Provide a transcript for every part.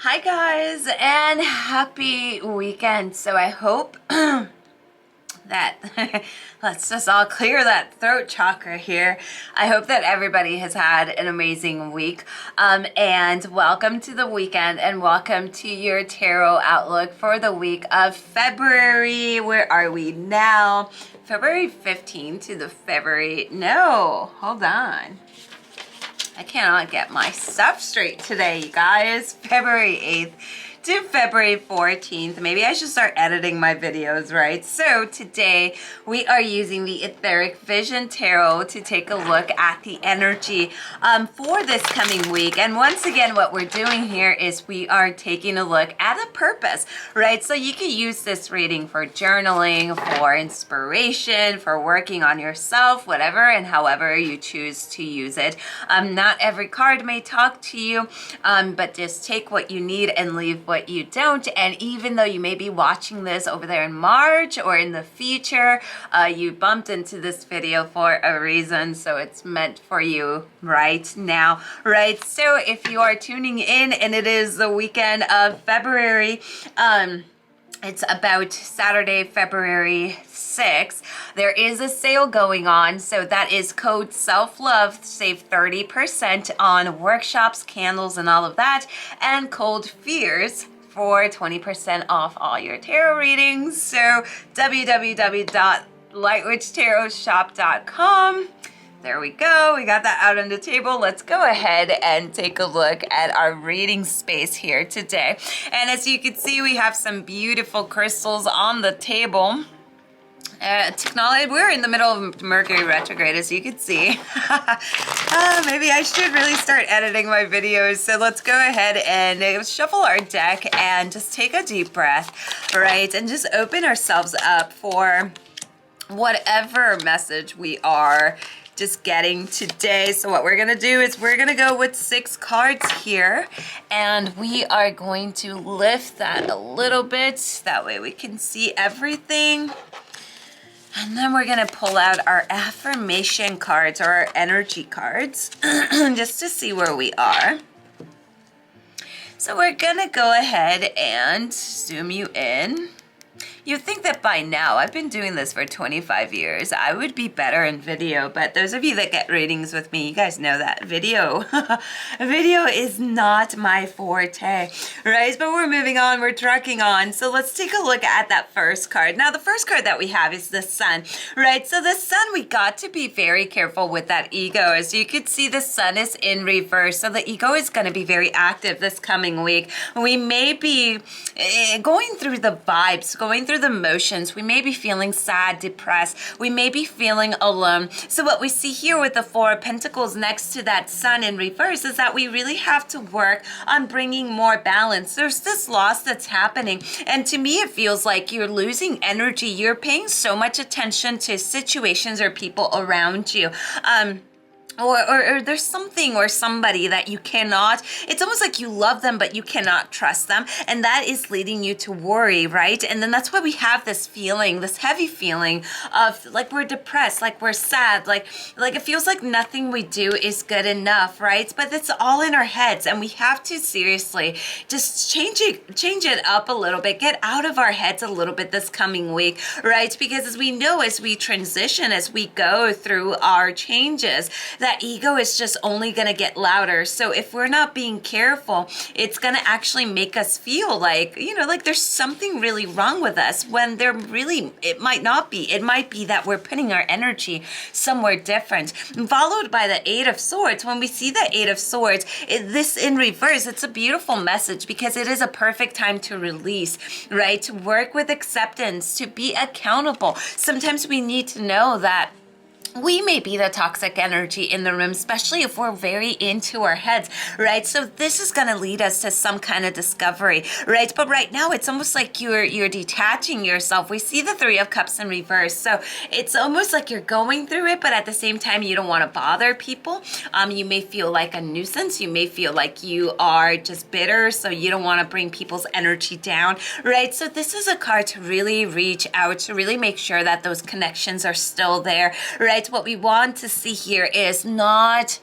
Hi guys, and happy weekend. So I hope that let's just all clear that throat chakra here. I hope that everybody has had an amazing week. And welcome to the weekend and welcome to your tarot outlook for the week of February. Where are we now? February 15th to the February. No, hold on. I cannot get my stuff straight today, you guys. February 8th to February 14th. Maybe I should start editing my videos, right? So today we are using the Etheric Vision Tarot to take a look at the energy for this coming week. And once again, what we're doing here is we are taking a look at a purpose, right? So you can use this reading for journaling, for inspiration, for working on yourself, whatever and however you choose to use it. Not every card may talk to you, but just take what you need and leave what you don't. And even though you may be watching this over there in March or in the future, you bumped into this video for a reason, so it's meant for you right now, right? So if you are tuning in and it is the weekend of February, it's about Saturday, February 6th. There is a sale going on, so that is code SELF-LOVE, save 30% on workshops, candles, and all of that, and code FEARS for 20% off all your tarot readings. So www.lightwitchtarotshop.com. There we go. We got that out on the table. Let's go ahead and take a look at our reading space here today. And as you can see, we have some beautiful crystals on the table. Technology, we're in the middle of Mercury retrograde, as you can see. Maybe I should really start editing my videos. So let's go ahead and shuffle our deck and just take a deep breath, right? And just open ourselves up for whatever message we are just getting today. So what we're gonna do is we're gonna go with 6 cards here, and we are going to lift that a little bit. That way we can see everything. And then we're gonna pull out our affirmation cards or our energy cards just to see where we are. So we're gonna go ahead and zoom you in. You'd think that by now, I've been doing this for 25 years, I would be better in video, but those of you that get readings with me, you guys know that video is not my forte, right? But we're moving on, we're trucking on. So let's take a look at that first card. Now, the first card that we have is the Sun, right? So the Sun, we got to be very careful with that ego. As you can see, the Sun is in reverse, so the ego is gonna be very active this coming week. We may be going through the vibes, going through the motions. We may be feeling sad, depressed. We may be feeling alone. So what we see here with the 4 of Pentacles next to that Sun in reverse is that we really have to work on bringing more balance. There's this loss that's happening. And to me, it feels like you're losing energy. You're paying so much attention to situations or people around you. Or there's something or somebody that you cannot, it's almost like you love them, but you cannot trust them. And that is leading you to worry, right? And then that's why we have this feeling, this heavy feeling of like we're depressed, like we're sad, like it feels like nothing we do is good enough, right? But it's all in our heads, and we have to seriously just change it up a little bit, get out of our heads a little bit this coming week, right? Because as we know, as we transition, as we go through our changes, that ego is just only going to get louder. So if we're not being careful, it's going to actually make us feel like, like there's something really wrong with us, when there really, it might not be. It might be that we're putting our energy somewhere different. Followed by the 8 of Swords. When we see the 8 of Swords, this in reverse, it's a beautiful message because it is a perfect time to release, right? To work with acceptance, to be accountable. Sometimes we need to know that we may be the toxic energy in the room, especially if we're very into our heads, right? So this is going to lead us to some kind of discovery, right? But right now, it's almost like you're detaching yourself. We see the 3 of Cups in reverse. So it's almost like you're going through it, but at the same time, you don't want to bother people. You may feel like a nuisance. You may feel like you are just bitter, so you don't want to bring people's energy down, right? So this is a card to really reach out, to really make sure that those connections are still there, right? What we want to see here is not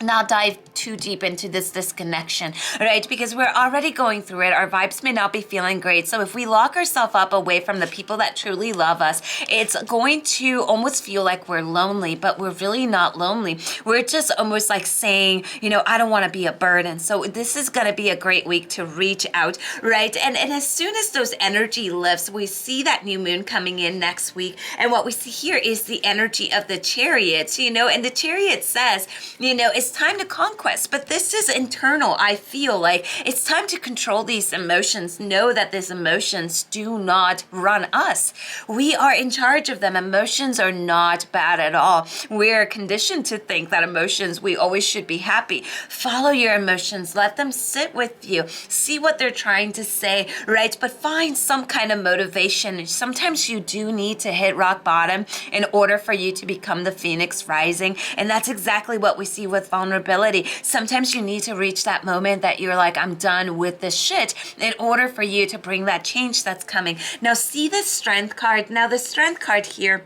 not dive too deep into this disconnection, right? Because we're already going through it. Our vibes may not be feeling great. So if we lock ourselves up away from the people that truly love us, it's going to almost feel like we're lonely, but we're really not lonely. We're just almost like saying, you know, I don't want to be a burden. So this is going to be a great week to reach out, right? And as soon as those energy lifts, we see that new moon coming in next week. And what we see here is the energy of the Chariot, you know, and the Chariot says, you know, it's time to conquest, but this is internal. I feel like it's time to control these emotions. Know that these emotions do not run us. We are in charge of them. Emotions are not bad at all. We're conditioned to think that emotions, we always should be happy. Follow your emotions. Let them sit with you. See what they're trying to say, right? But find some kind of motivation. Sometimes you do need to hit rock bottom in order for you to become the phoenix rising. And that's exactly what we see with vulnerability. Sometimes you need to reach that moment that you're like, I'm done with this shit, in order for you to bring that change that's coming. Now see the strength card. Now the strength card here,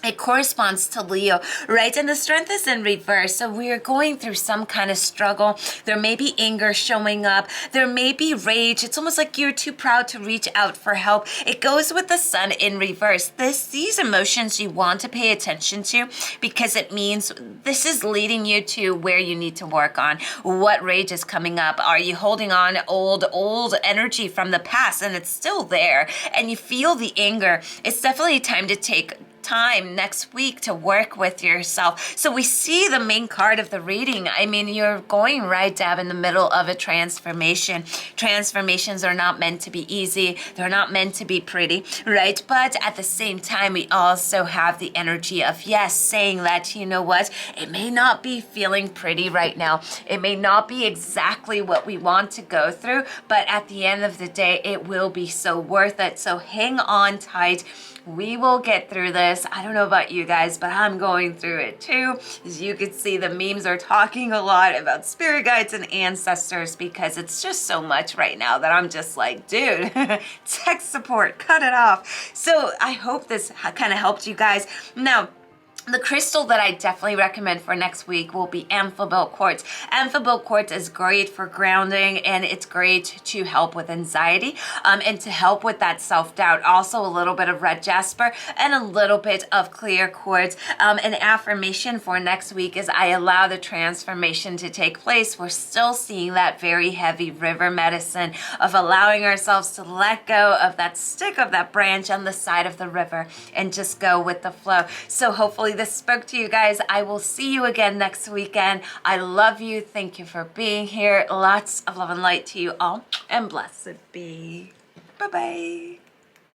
it corresponds to Leo, right? And the strength is in reverse. So we are going through some kind of struggle. There may be anger showing up. There may be rage. It's almost like you're too proud to reach out for help. It goes with the sun in reverse. These emotions you want to pay attention to, because it means this is leading you to where you need to work on. What rage is coming up? Are you holding on old energy from the past and it's still there and you feel the anger? It's definitely time to take time next week to work with yourself. So we see the main card of the reading. I mean, you're going right dab in the middle of a transformation. Transformations are not meant to be easy. They're not meant to be pretty, right? But at the same time, we also have the energy of, yes, saying that, you know what, it may not be feeling pretty right now. It may not be exactly what we want to go through, but at the end of the day, it will be so worth it. So hang on tight. We will get through this. I don't know about you guys, but I'm going through it too. As you can see, the memes are talking a lot about spirit guides and ancestors, because it's just so much right now that I'm just like, dude, tech support, cut it off. So I hope this kind of helped you guys. Now, the crystal that I definitely recommend for next week will be amphibole quartz. Amphibole quartz is great for grounding, and it's great to help with anxiety and to help with that self-doubt. Also a little bit of red jasper and a little bit of clear quartz. An affirmation for next week is, I allow the transformation to take place. We're still seeing that very heavy river medicine of allowing ourselves to let go of that stick, of that branch on the side of the river, and just go with the flow. So hopefully this spoke to you guys. I will see you again next weekend. I love you. Thank you for being here. Lots of love and light to you all, and blessed be. Bye-bye.